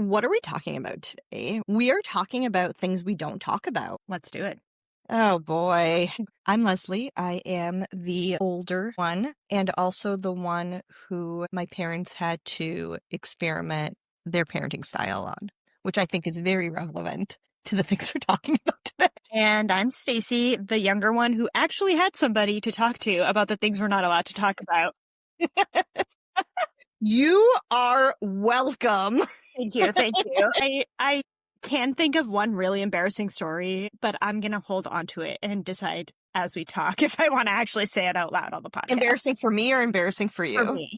What are we talking about today? We are talking about things we don't talk about. Let's do it. Oh boy. I'm Lesley. I am the older one and also the one who my parents had to experiment their parenting style on, which I think is very relevant to the things we're talking about today. And I'm Stacy, the younger one who actually had somebody to talk to about the things we're not allowed to talk about. You are welcome. Thank you. Thank you. I can think of one really embarrassing story, but I'm going to hold on to it and decide as we talk if I want to actually say it out loud on the podcast. Embarrassing for me or embarrassing for you? For me.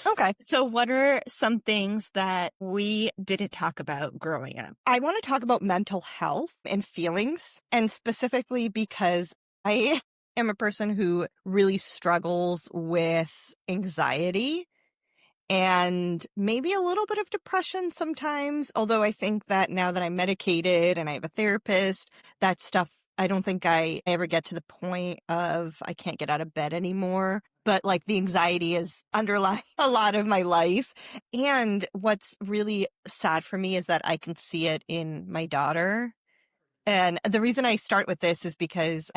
Okay. So what are some things that we didn't talk about growing up? I want to talk about mental health and feelings, and specifically because I am a person who really struggles with anxiety and maybe a little bit of depression sometimes, although I think that now that I'm medicated and I have a therapist, that stuff, I don't think I ever get to the point of I can't get out of bed anymore. But like the anxiety is underlying a lot of my life. And what's really sad for me is that I can see it in my daughter. And the reason I start with this is because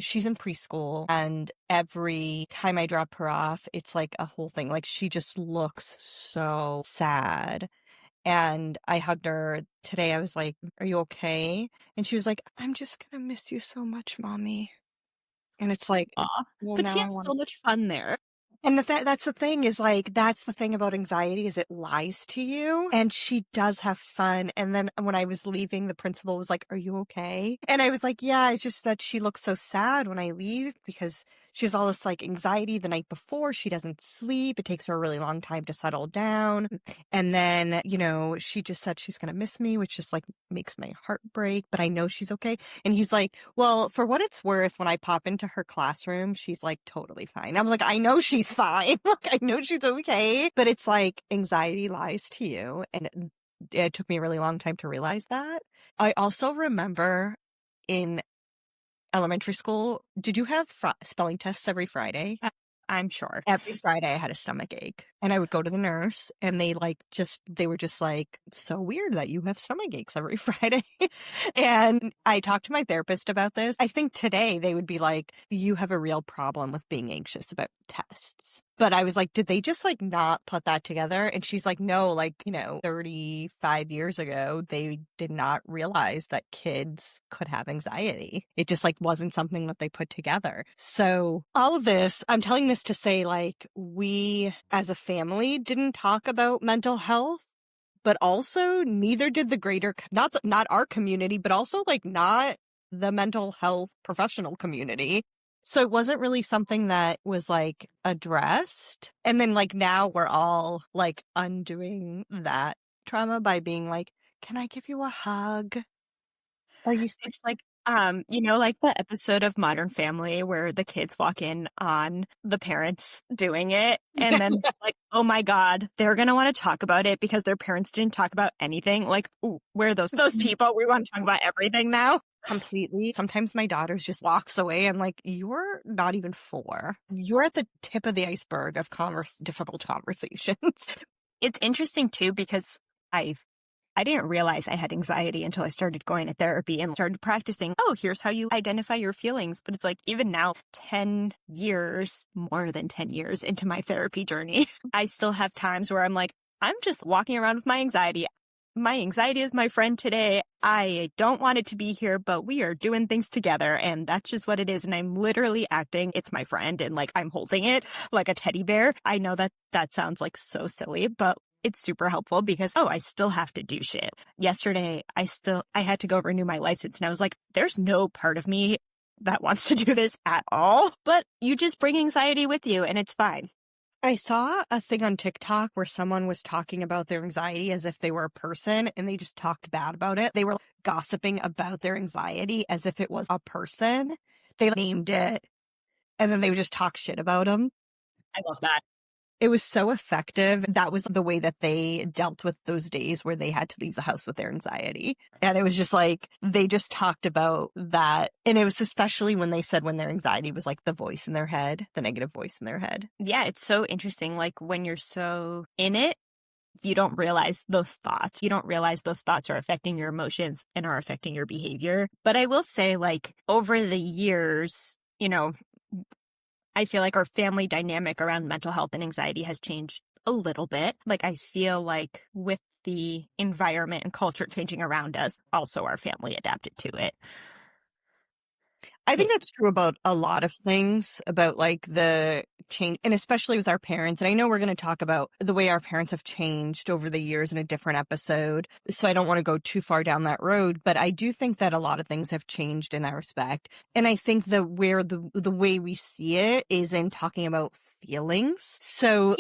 she's in preschool, and every time I drop her off, it's like a whole thing. Like she just looks so sad. And I hugged her today. I was like, "Are you okay?" And she was like, "I'm just going to miss you so much, Mommy." And it's like, Aw, well, but now she I has want so much fun there. and that's the thing is like, that's the thing about anxiety is it lies to you, and she does have fun. And then when I was leaving, the principal was like, "Are you okay?" And I was like, "Yeah, it's just that she looks so sad when I leave because she has all this like anxiety the night before. She doesn't sleep. It takes her a really long time to settle down. And then, she just said she's going to miss me, which just like makes my heart break, but I know she's okay." And he's like, "Well, for what it's worth, when I pop into her classroom, she's like totally fine." I'm like, "I know she's fine. Like, I know she's okay." But it's like anxiety lies to you. And it took me a really long time to realize that. I also remember in elementary school, did you have spelling tests every Friday? I'm sure. Every Friday I had a stomach ache, and I would go to the nurse, and they were just like, "So weird that you have stomach aches every Friday." And I talked to my therapist about this. I think today they would be like, "You have a real problem with being anxious about tests." But I was like, did they just like not put that together? And she's like, no, 35 years ago, they did not realize that kids could have anxiety. It just like wasn't something that they put together. So all of this, I'm telling this to say like we as a family didn't talk about mental health, but also neither did the greater, not our community, but also like not the mental health professional community. So it wasn't really something that was like addressed. And then like now we're all like undoing that trauma by being like, "Can I give you a hug? Are you?" It's like, like the episode of Modern Family where the kids walk in on the parents doing it. And then like, oh my God, they're going to want to talk about it because their parents didn't talk about anything. Like, ooh, where are those people? We want to talk about everything now. Completely. Sometimes my daughter just walks away. I'm like, "You're not even 4. You're at the tip of the iceberg of difficult conversations." It's interesting too, because I didn't realize I had anxiety until I started going to therapy and started practicing. Oh, here's how you identify your feelings. But it's like, even now, more than 10 years into my therapy journey, I still have times where I'm like, I'm just walking around with my anxiety. My anxiety is my friend today. I don't want it to be here, but we are doing things together, and that's just what it is. And I'm literally acting it's my friend, and like I'm holding it like a teddy bear. I know that sounds like so silly, but it's super helpful because, I still have to do shit. Yesterday, I had to go renew my license, and I was like, there's no part of me that wants to do this at all, but you just bring anxiety with you and it's fine. I saw a thing on TikTok where someone was talking about their anxiety as if they were a person, and they just talked bad about it. They were gossiping about their anxiety as if it was a person. They named it, and then they would just talk shit about them. I love that. It was so effective. That was the way that they dealt with those days where they had to leave the house with their anxiety. And it was just like, they just talked about that. And it was especially when they said when their anxiety was like the voice in their head, the negative voice in their head. Yeah, it's so interesting. Like when you're so in it, You don't realize those thoughts. You don't realize those thoughts are affecting your emotions and are affecting your behavior. But I will say, like, over the years, I feel like our family dynamic around mental health and anxiety has changed a little bit. Like, I feel like with the environment and culture changing around us, also our family adapted to it. I think that's true about a lot of things, about like the change, and especially with our parents. And I know we're going to talk about the way our parents have changed over the years in a different episode. So I don't want to go too far down that road, but I do think that a lot of things have changed in that respect. And I think that where the way we see it is in talking about feelings. So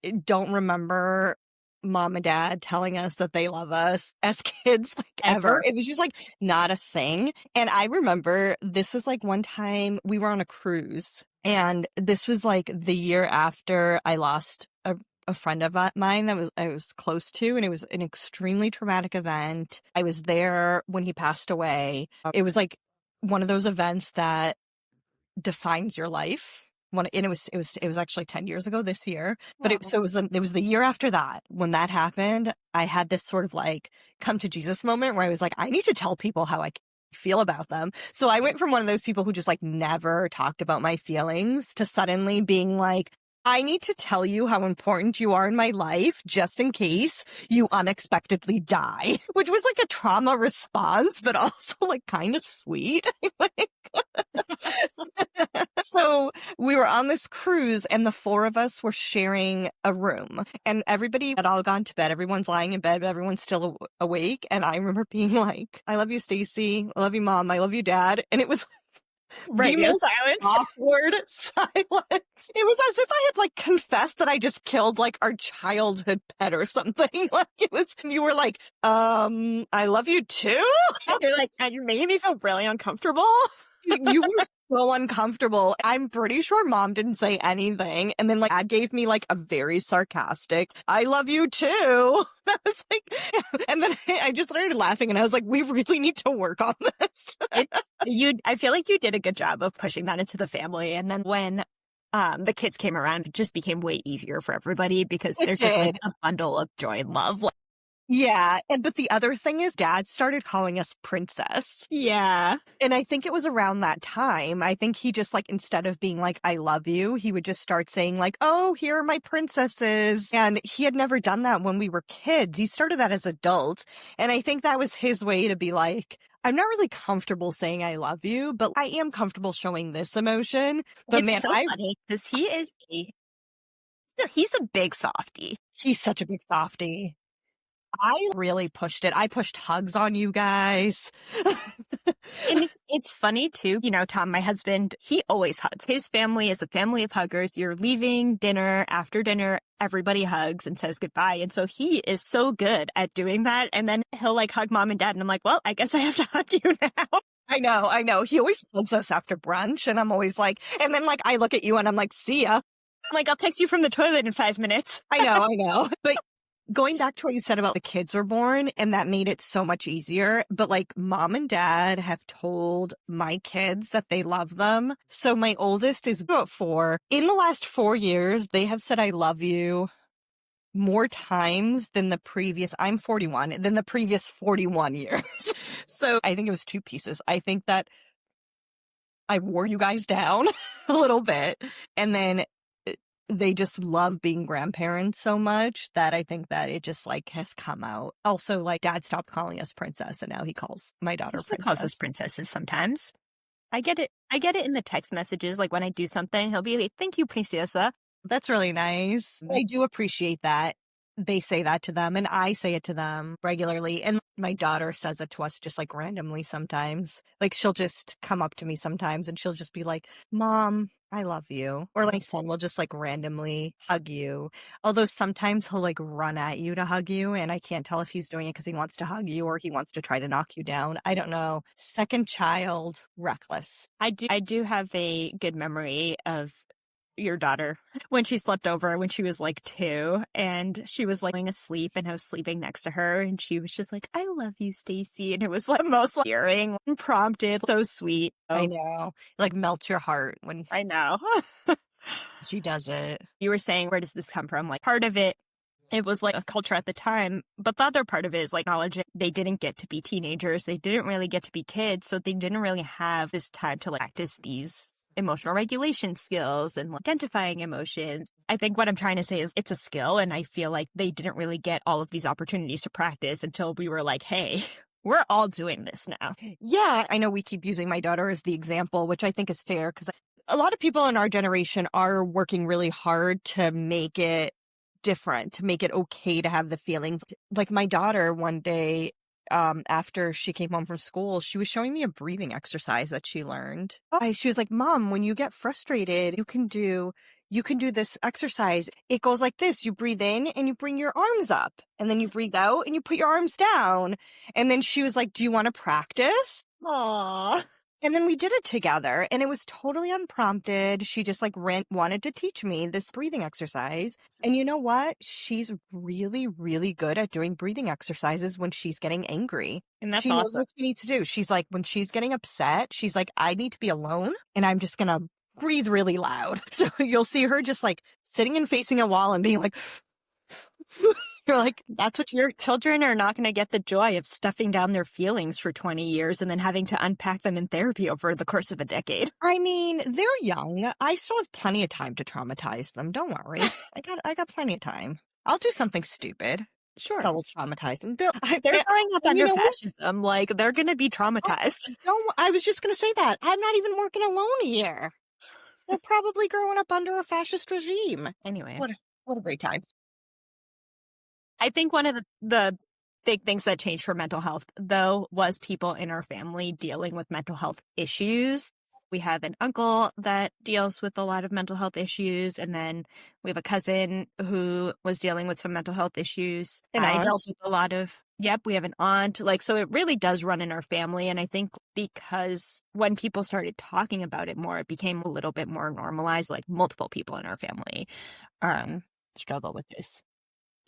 I don't remember mom and dad telling us that they love us as kids, like ever. It was just like not a thing. And I remember this was like one time we were on a cruise, and this was like the year after I lost a friend of mine that I was close to, and it was an extremely traumatic event. I was there when he passed away. It was like one of those events that defines your life. And it was actually 10 years ago this year, but it was the year after that when that happened. I had this sort of like come to Jesus moment where I was like, I need to tell people how I feel about them. So I went from one of those people who just like never talked about my feelings to suddenly being like, I need to tell you how important you are in my life just in case you unexpectedly die, which was like a trauma response, but also like kind of sweet. So we were on this cruise, and the four of us were sharing a room, and everybody had all gone to bed. Everyone's lying in bed, but everyone's still awake. And I remember being like, I love you, Stacy. I love you, Mom. I love you, Dad. And it was radio silence. Awkward silence. It was as if I had like confessed that I just killed like our childhood pet or something. Like it was, you were like, I love you too. And you're like, and you're making me feel really uncomfortable. You were so uncomfortable. I'm pretty sure Mom didn't say anything. And then like Dad gave me like a very sarcastic, I love you too. I was like, and then I just started laughing, and I was like, we really need to work on this. I feel like you did a good job of pushing that into the family. And then when the kids came around, it just became way easier for everybody because they're just like a bundle of joy and love. Yeah. But the other thing is Dad started calling us princess. Yeah. And I think it was around that time. I think he just like, instead of being like, I love you, he would just start saying like, oh, here are my princesses. And he had never done that when we were kids. He started that as adults. And I think that was his way to be like, I'm not really comfortable saying I love you, but I am comfortable showing this emotion. But it's so funny because he's a big softie. He's such a big softie. I really pushed it. I pushed hugs on you guys. And it's funny too, Tom, my husband, he always hugs. His family is a family of huggers. You're leaving dinner, after dinner, everybody hugs and says goodbye. And so he is so good at doing that. And then he'll like hug Mom and Dad. And I'm like, well, I guess I have to hug you now. I know. He always hugs us after brunch. And I'm always like, and then like I look at you and I'm like, see ya. I'm like, I'll text you from the toilet in 5 minutes. I know. But going back to what you said about the kids were born, and that made it so much easier. But like Mom and Dad have told my kids that they love them. So my oldest is about 4. In the last 4 years, they have said, I love you more times than I'm 41, than the previous 41 years. So I think it was 2 pieces. I think that I wore you guys down a little bit. And then they just love being grandparents so much that I think that it just like has come out. Also, like Dad stopped calling us princess, and now he calls my daughter princess. He calls us princesses sometimes. I get it in the text messages. Like when I do something, he'll be like, thank you, princesa. That's really nice. I do appreciate that. They say that to them, and I say it to them regularly. And my daughter says it to us just like randomly sometimes. Like she'll just come up to me sometimes and she'll just be like, Mom, I love you. Or like my son will just like randomly hug you. Although sometimes he'll like run at you to hug you, and I can't tell if he's doing it because he wants to hug you or he wants to try to knock you down. I don't know. Second child, reckless. I do have a good memory of your daughter when she slept over when she was like 2, and she was like laying asleep and I was sleeping next to her, and she was just like, I love you, Stacy. And it was like most like, hearing, unprompted, so sweet. I know. Like melts your heart when I know. she does it. You were saying, where does this come from? Like part of it it was like a culture at the time. But the other part of it is like knowledge. They didn't get to be teenagers. They didn't really get to be kids. So they didn't really have this time to like practice these emotional regulation skills and identifying emotions. I think what I'm trying to say is it's a skill. And I feel like they didn't really get all of these opportunities to practice until we were like, hey, we're all doing this now. Yeah, I know we keep using my daughter as the example, which I think is fair because a lot of people in our generation are working really hard to make it different, to make it okay to have the feelings. Like my daughter one day, after she came home from school, she was showing me a breathing exercise that she learned. She was like, Mom, when you get frustrated, you can do this exercise. It goes like this. You breathe in and you bring your arms up, and then you breathe out and you put your arms down. And then she was like, do you want to practice? Aww. And then we did it together, and it was totally unprompted. She just like wanted to teach me this breathing exercise. And you know what? She's really, really good at doing breathing exercises when she's getting angry. And that's She knows awesome. what she needs to do. She's like, when she's getting upset, she's like, I need to be alone, and I'm just going to breathe really loud. So you'll see her just like sitting and facing a wall and being like, you're like, that's what Your children are not going to get the joy of stuffing down their feelings for 20 years and then having to unpack them in therapy over the course of a decade. I mean, they're young. I still have plenty of time to traumatize them. Don't worry. I got plenty of time. I'll do something stupid. Sure. That will traumatize them. They're growing up and you under know what? fascism. Like, they're going to be traumatized. No, I was just going to say that. I'm not even working alone here. They're probably growing up under a fascist regime. Anyway. What a great time. I think one of the big things that changed for mental health, though, was people in our family dealing with mental health issues. We have an uncle that deals with a lot of mental health issues, and then we have a cousin who was dealing with some mental health issues. I dealt with a lot of, we have an aunt. Like, so it really does run in our family. And I think because when people started talking about it more, it became a little bit more normalized, like multiple people in our family struggle with this.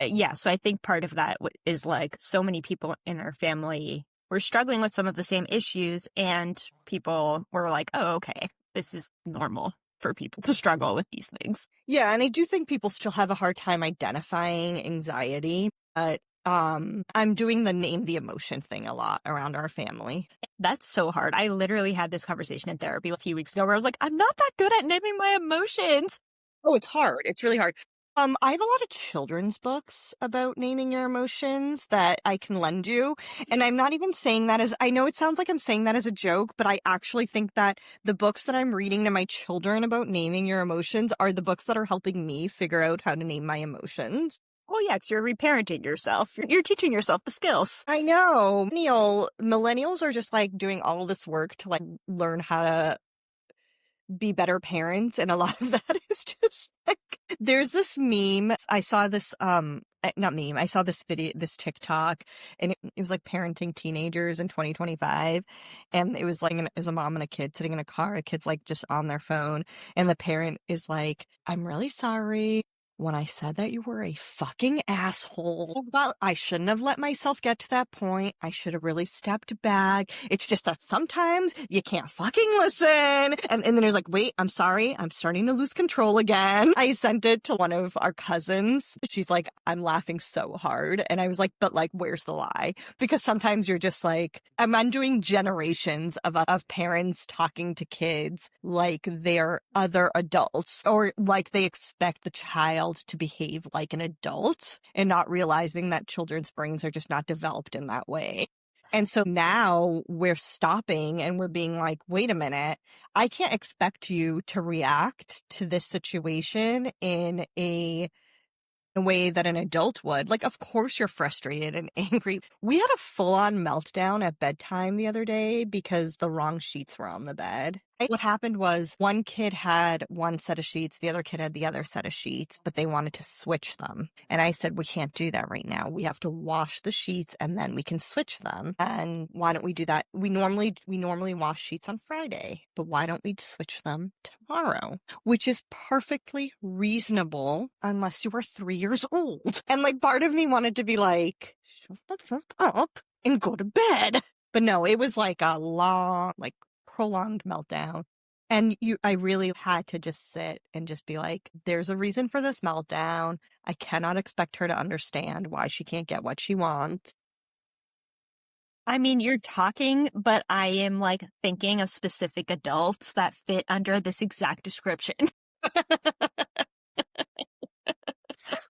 Yeah, so I think part of that is like so many people in our family were struggling with some of the same issues, and people were like, oh, okay, this is normal for people to struggle with these things. Yeah, and I do think people still have a hard time identifying anxiety, but I'm doing the name the emotion thing a lot around our family. That's so hard. I literally had this conversation in therapy a few weeks ago where I was like, I'm not that good at naming my emotions. Oh, it's hard. It's really hard. I have a lot of children's books about naming your emotions that I can lend you. And I'm not even saying that as, I know it sounds like I'm saying that as a joke, but I actually think that the books that I'm reading to my children about naming your emotions are the books that are helping me figure out how to name my emotions. Oh, yeah, because you're reparenting yourself. You're teaching yourself the skills. I know. Millennials are just like doing all this work to like learn how to be better parents, and a lot of that is just like, there's this meme. I saw this not meme, I saw this video, this TikTok, and it was like parenting teenagers in 2025, and it was like it was a mom and a kid sitting in a car. A kid's like just on their phone, and the parent is like, I'm really sorry when I said that you were a fucking asshole. I shouldn't have let myself get to that point. I should have really stepped back. It's just that sometimes you can't fucking listen. And then there's like, wait, I'm sorry. I'm starting to lose control again. I sent it to one of our cousins. She's like, I'm laughing so hard. And I was like, but like, where's the lie? Because sometimes you're just like, I'm undoing generations of parents talking to kids like they're other adults, or like they expect the child to behave like an adult, and not realizing that children's brains are just not developed in that way. And so now we're stopping and we're being like, wait a minute, I can't expect you to react to this situation in a way that an adult would. Like, of course you're frustrated and angry. We had a full-on meltdown at bedtime the other day because the wrong sheets were on the bed. What happened was one kid had one set of sheets, the other kid had the other set of sheets, but they wanted to switch them. And I said, we can't do that right now. We have to wash the sheets and then we can switch them. And why don't we do that? We normally wash sheets on Friday, but why don't we switch them tomorrow? Which is perfectly reasonable unless you are 3 years old. And like part of me wanted to be like, shut the fuck up and go to bed. But no, it was like a long, like prolonged meltdown. And I really had to just sit and just be like, there's a reason for this meltdown. I cannot expect her to understand why she can't get what she wants. I mean, you're talking, but I am like thinking of specific adults that fit under this exact description.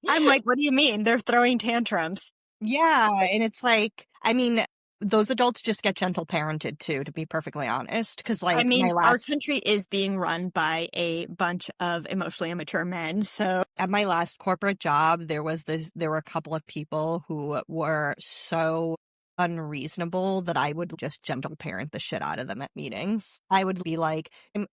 I'm like, what do you mean? They're throwing tantrums. Yeah, and it's like, I mean, those adults just get gentle parented too, to be perfectly honest. Because I like mean, our country is being run by a bunch of emotionally immature men. So at my last corporate job, there were a couple of people who were so unreasonable that I would just gentle parent the shit out of them at meetings. I would be like,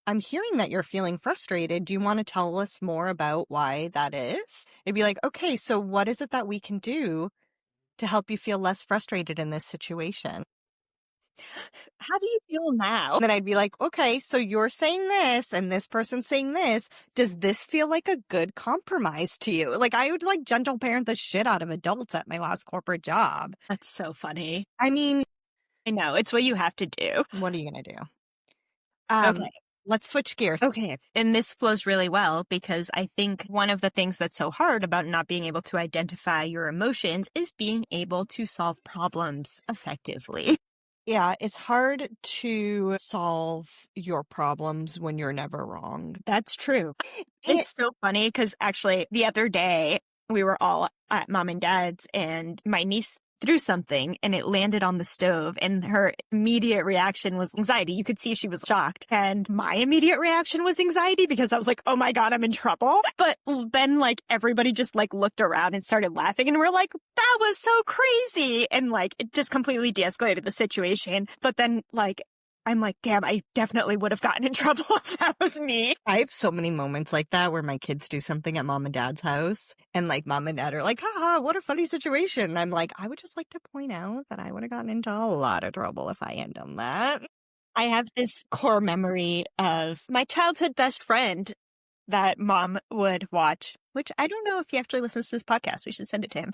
I'm hearing that you're feeling frustrated. Do you want to tell us more about why that is? It'd be like, okay, so what is it that we can do to help you feel less frustrated in this situation? how do you feel now? And then I'd be like, okay, so you're saying this and this person's saying this. Does this feel like a good compromise to you? Like, I would like gentle parent the shit out of adults at my last corporate job. That's so funny. I mean, I know, it's what you have to do. what are you going to do? Okay. Let's switch gears. Okay. And this flows really well because I think one of the things that's so hard about not being able to identify your emotions is being able to solve problems effectively. Yeah, it's hard to solve your problems when you're never wrong. That's true. It's so funny because actually the other day we were all at mom and dad's and my niece threw something and it landed on the stove and her immediate reaction was anxiety. You could see she was shocked. And my immediate reaction was anxiety because I was like, oh my God, I'm in trouble. But then like everybody just like looked around and started laughing and we're like, that was so crazy. And like it just completely de-escalated the situation. But then like I'm like, damn, I definitely would have gotten in trouble if that was me. I have so many moments like that where my kids do something at mom and dad's house and like mom and dad are like, haha, what a funny situation. And I'm like, I would just like to point out that I would have gotten into a lot of trouble if I had done that. I have this core memory of my childhood best friend that mom would watch, which I don't know if he actually listens to this podcast. We should send it to him.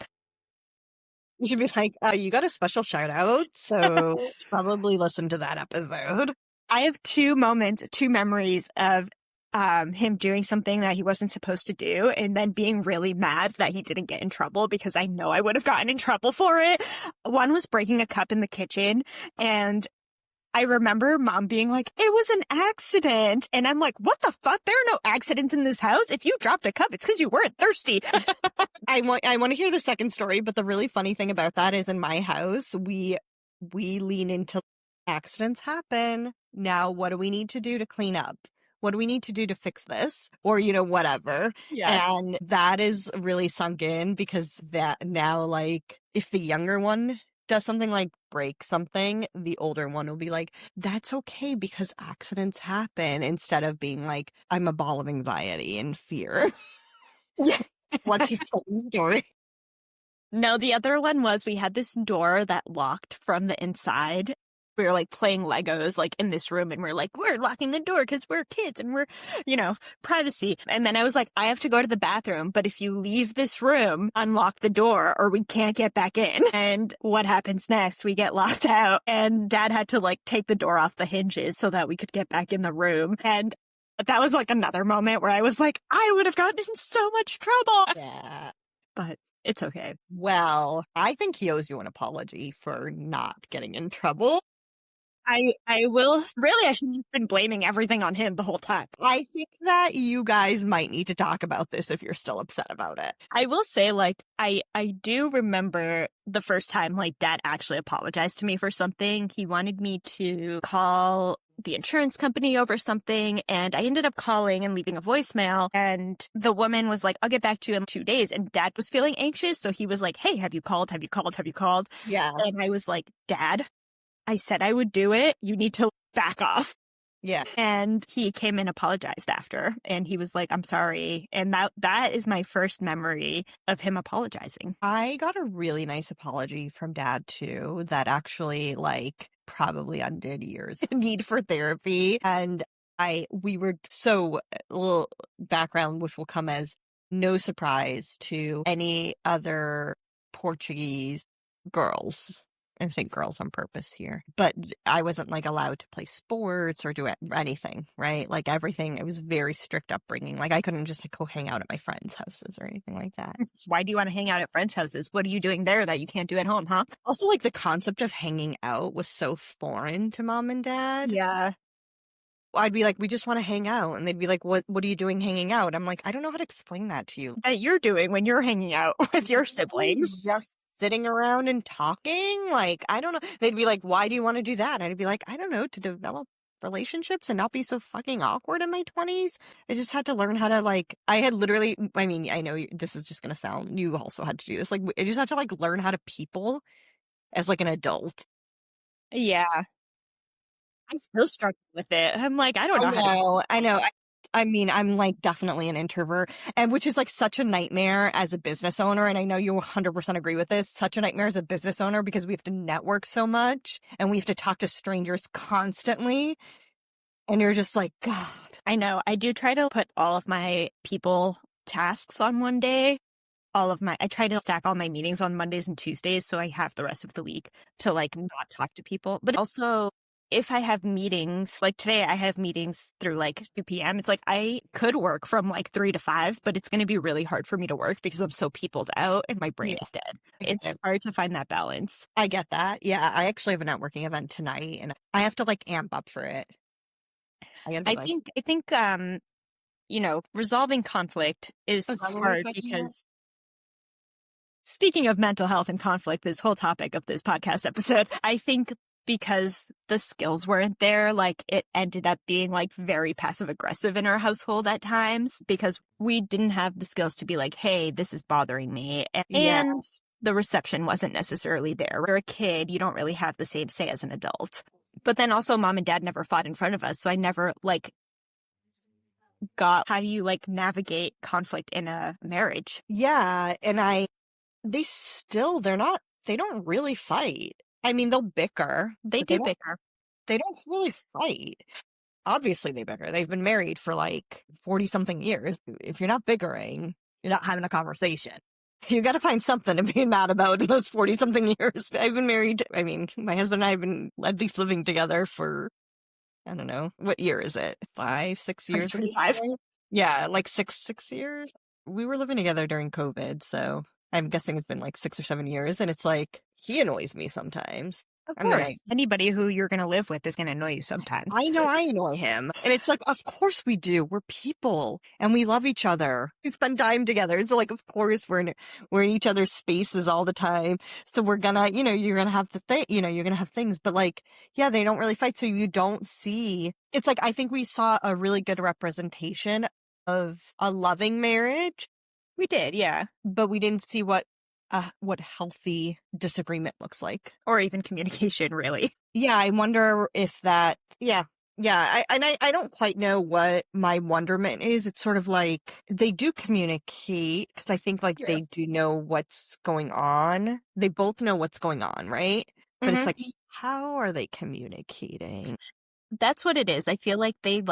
You should be like, you got a special shout out, so probably listen to that episode. I have two memories of him doing something that he wasn't supposed to do and then being really mad that he didn't get in trouble because I know I would have gotten in trouble for it. One was breaking a cup in the kitchen and I remember mom being like, it was an accident. And I'm like, what the fuck? There are no accidents in this house. If you dropped a cup, it's because you weren't thirsty. I want to hear the second story, but the really funny thing about that is in my house, we lean into accidents happen. Now, what do we need to do to clean up? What do we need to do to fix this? Or, whatever. Yeah. And that is really sunk in because that now, like, if the younger one does something like break something, the older one will be like, that's okay because accidents happen, instead of being like, I'm a ball of anxiety and fear. Yeah. What's your second story? No, the other one was we had this door that locked from the inside. We were like playing Legos like in this room and we're like, we're locking the door because we're kids and we're, privacy. And then I was like, I have to go to the bathroom, but if you leave this room, unlock the door or we can't get back in. And what happens next? We get locked out and dad had to like take the door off the hinges so that we could get back in the room. And that was like another moment where I was like, I would have gotten in so much trouble. Yeah. But it's okay. Well, I think he owes you an apology for not getting in trouble. I will really, I should have been blaming everything on him the whole time. I think that you guys might need to talk about this if you're still upset about it. I will say, like, I do remember the first time, like, dad actually apologized to me for something. He wanted me to call the insurance company over something, and I ended up calling and leaving a voicemail, and the woman was like, I'll get back to you in 2 days, and dad was feeling anxious, so he was like, hey, have you called? Have you called? Have you called? Yeah. And I was like, Dad, I said I would do it. You need to back off. Yeah. And he came and apologized after. And he was like, I'm sorry. And that is my first memory of him apologizing. I got a really nice apology from dad too that actually like probably undid years of need for therapy. And we were so, a little background, which will come as no surprise to any other Portuguese girls I say girls on purpose here, but I wasn't like allowed to play sports or do anything, right? Like everything, it was very strict upbringing. Like I couldn't just like go hang out at my friends' houses or anything like that. Why do you want to hang out at friends' houses? What are you doing there that you can't do at home, huh? Also, like the concept of hanging out was so foreign to mom and dad. Yeah. I'd be like, we just want to hang out. And they'd be like, what are you doing hanging out? I'm like, I don't know how to explain that to you. That you're doing when you're hanging out with your siblings. Just sitting around and talking. Like, I don't know. They'd be like, why do you want to do that? And I'd be like, I don't know, to develop relationships and not be so fucking awkward in my 20s. I just had to learn how to like, I had literally, I mean, I know this is just going to sound, you also had to do this. Like, I just had to like learn how to people as like an adult. Yeah. I still struggle with it. I'm like, I don't know how to. I know. I mean, I'm like definitely an introvert, and which is like such a nightmare as a business owner. And I know you 100% agree with this. Such a nightmare as a business owner because we have to network so much and we have to talk to strangers constantly. And you're just like, God. I know. I do try to put all of my people tasks on one day. I try to stack all my meetings on Mondays and Tuesdays so I have the rest of the week to like not talk to people. But also, if I have meetings, like today I have meetings through like 2 p.m. It's like I could work from like 3 to 5, but it's going to be really hard for me to work because I'm so peopled out and my brain is dead. It's hard to find that balance. I get that. Yeah, I actually have a networking event tonight and I have to like amp up for it. I think resolving conflict is hard because speaking of mental health and conflict, this whole topic of this podcast episode, I think because the skills weren't there, like it ended up being like very passive aggressive in our household at times because we didn't have the skills to be like, hey, this is bothering me. And the reception wasn't necessarily there. We're a kid. You don't really have the same say as an adult. But then also mom and dad never fought in front of us. So I never like got how do you like navigate conflict in a marriage? Yeah. And they don't really fight. I mean, they'll bicker. They do bicker. They don't really fight. Obviously, they bicker. They've been married for like 40 something years. If you're not bickering, you're not having a conversation. You got to find something to be mad about in those 40 something years. I've been married. I mean, my husband and I have been at least living together for, I don't know. What year is it? 5, 6 years? 25. Yeah, like six years. We were living together during COVID. So I'm guessing it's been like 6 or 7 years. And it's like, he annoys me sometimes. Of course. Anybody who you're going to live with is going to annoy you sometimes. I know I annoy him. And it's like, of course we do. We're people and we love each other. We spend time together. It's like, of course we're in each other's spaces all the time. So we're gonna, you're gonna have you're gonna have things, but like, yeah, they don't really fight. So you don't see, it's like, I think we saw a really good representation of a loving marriage. We did. Yeah. But we didn't see what healthy disagreement looks like. Or even communication, really. Yeah, I wonder if that, yeah. I don't quite know what my wonderment is. It's sort of like they do communicate because I think like they do know what's going on. They both know what's going on, right? But it's like, how are they communicating? That's what it is. I feel like they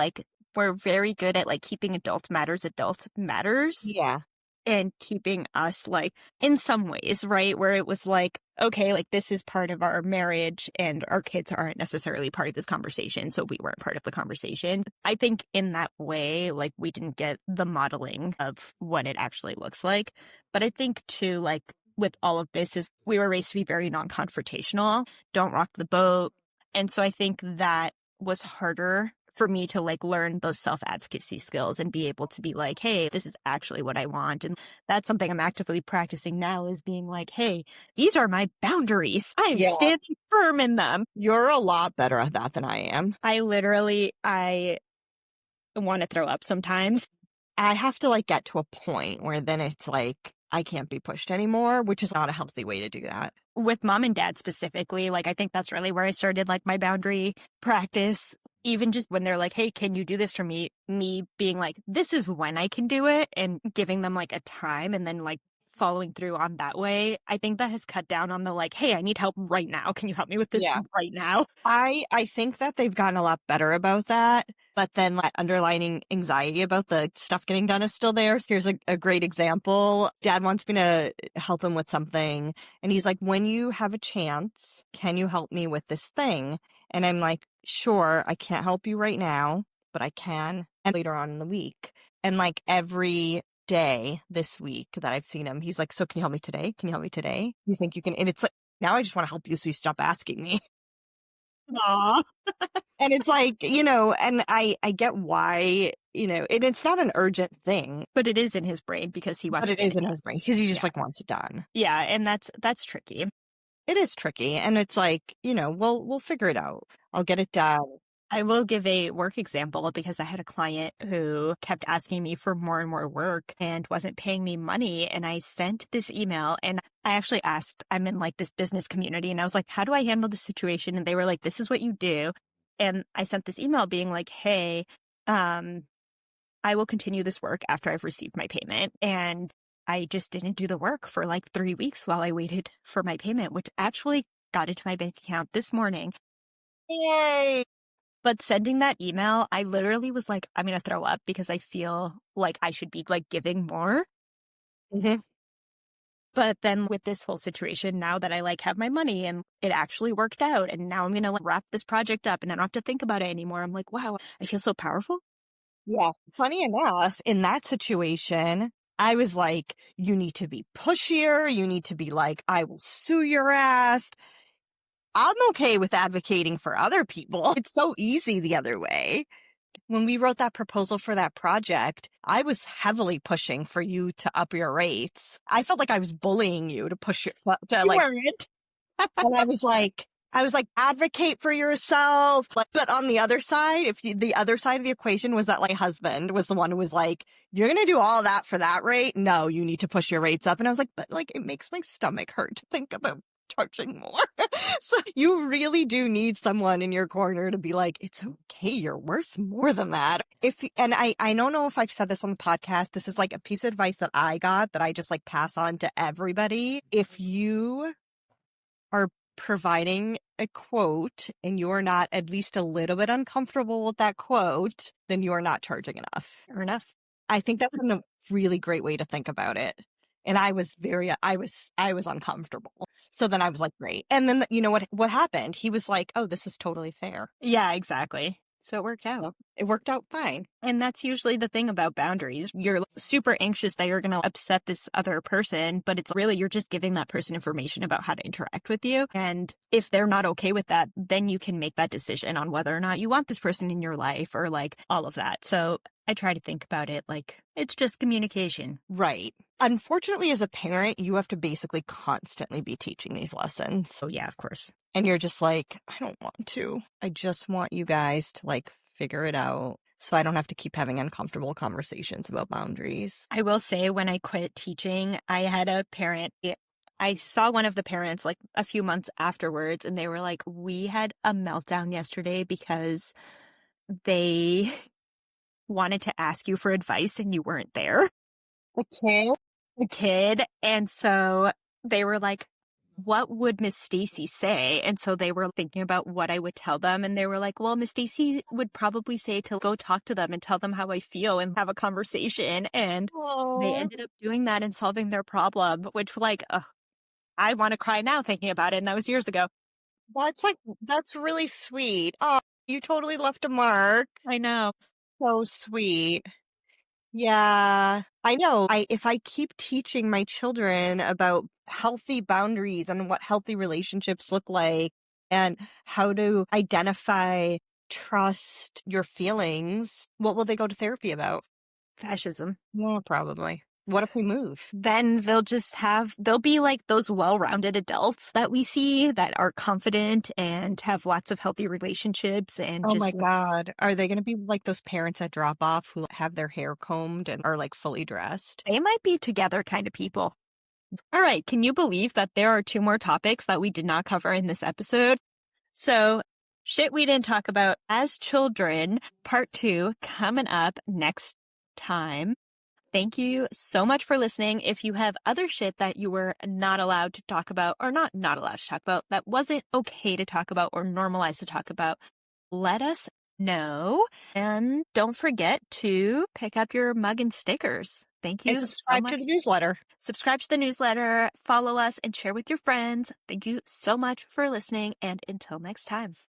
were very good at like keeping adult matters. Yeah. And keeping us like in some ways, right? Where it was like, okay, like this is part of our marriage and our kids aren't necessarily part of this conversation. So we weren't part of the conversation. I think in that way, like we didn't get the modeling of what it actually looks like. But I think too, like with all of this is we were raised to be very non-confrontational, don't rock the boat. And so I think that was harder for me to like learn those self-advocacy skills and be able to be like, hey, this is actually what I want. And that's something I'm actively practicing now is being like, hey, these are my boundaries. I'm standing firm in them. You're a lot better at that than I am. I want to throw up sometimes. I have to like get to a point where then it's like, I can't be pushed anymore, which is not a healthy way to do that. With mom and dad specifically, like I think that's really where I started like my boundary practice. Even just when they're like, hey, can you do this for me? Me being like, this is when I can do it and giving them like a time and then like following through on that way. I think that has cut down on the like, hey, I need help right now. Can you help me with this right now? I think that they've gotten a lot better about that. but then like underlining anxiety about the stuff getting done is still there. So here's a great example. Dad wants me to help him with something. And he's like, when you have a chance, can you help me with this thing? And I'm like, sure, I can't help you right now, but I can. And later on in the week. And like every day this week that I've seen him, he's like, so can you help me today? Can you help me today? You think you can? And it's like, now I just want to help you so you stop asking me. Aw. And it's like, and I get why, and it's not an urgent thing, But it is in his brain because he wants but to it get is it in done. his brain because he just Yeah. like wants it done. Yeah, and that's tricky. It is tricky. And it's like, we'll figure it out. I'll get it done. I will give a work example because I had a client who kept asking me for more and more work and wasn't paying me money. And I sent this email and I actually asked, I'm in like this business community and I was like, how do I handle this situation? And they were like, this is what you do. And I sent this email being like, hey, I will continue this work after I've received my payment. And I just didn't do the work for like 3 weeks while I waited for my payment, which actually got into my bank account this morning. Yay. But sending that email, I literally was like, I'm going to throw up because I feel like I should be like giving more. Mm-hmm. But then with this whole situation, now that I like have my money and it actually worked out and now I'm going to like wrap this project up and I don't have to think about it anymore. I'm like, wow, I feel so powerful. Yeah. Funny enough, in that situation, I was like, you need to be pushier. You need to be like, I will sue your ass. I'm okay with advocating for other people. It's so easy the other way. When we wrote that proposal for that project, I was heavily pushing for you to up your rates. I felt like I was bullying you to push your, to You like, weren't. and I was like, advocate for yourself. But on the other side, the other side of the equation was that my husband was the one who was like, you're going to do all that for that rate? No, you need to push your rates up. And I was like, but like, it makes my stomach hurt to think about charging more. So you really do need someone in your corner to be like, it's okay. You're worth more than that. And I don't know if I've said this on the podcast. This is like a piece of advice that I got that I just like pass on to everybody. If you are providing a quote and you're not at least a little bit uncomfortable with that quote, then you're not charging enough. Fair enough. I think that's a really great way to think about it. And I was uncomfortable. So then I was like, great. And then you know what happened? He was like, oh, this is totally fair. Yeah, exactly. So it worked out. It worked out fine. And that's usually the thing about boundaries. You're super anxious that you're going to upset this other person, but it's really, you're just giving that person information about how to interact with you. And if they're not okay with that, then you can make that decision on whether or not you want this person in your life or like all of that. So I try to think about it like it's just communication. Right. Unfortunately, as a parent, you have to basically constantly be teaching these lessons. Oh, yeah, of course. And you're just like, I don't want to. I just want you guys to like figure it out so I don't have to keep having uncomfortable conversations about boundaries. I will say when I quit teaching, I had a parent. I saw one of the parents like a few months afterwards and they were like, we had a meltdown yesterday because they wanted to ask you for advice and you weren't there. Okay. The kid. And so they were like, what would Miss Stacy say? And so they were thinking about what I would tell them. And they were like, well, Miss Stacy would probably say to go talk to them and tell them how I feel and have a conversation. And they ended up doing that and solving their problem, which like, I want to cry now thinking about it. And that was years ago. That's really sweet. Oh, you totally left a mark. I know. So sweet. Yeah, I know. If I keep teaching my children about healthy boundaries and what healthy relationships look like and how to identify, trust your feelings, what will they go to therapy about? Fascism. Yeah, probably. What if we move? Then they'll be like those well-rounded adults that we see that are confident and have lots of healthy relationships and Oh just my God. Are they going to be like those parents that drop off who have their hair combed and are like fully dressed? they might be together kind of people. All right. Can you believe that there are 2 more topics that we did not cover in this episode? So shit we didn't talk about as children, part 2 coming up next time. Thank you so much for listening. If you have other shit that you were not allowed to talk about or not allowed to talk about, that wasn't okay to talk about or normalized to talk about, let us No. And don't forget to pick up your mug and stickers. Thank And you so subscribe to much. the newsletter. Subscribe to the newsletter, follow us, and share with your friends. Thank you so much for listening, and until next time.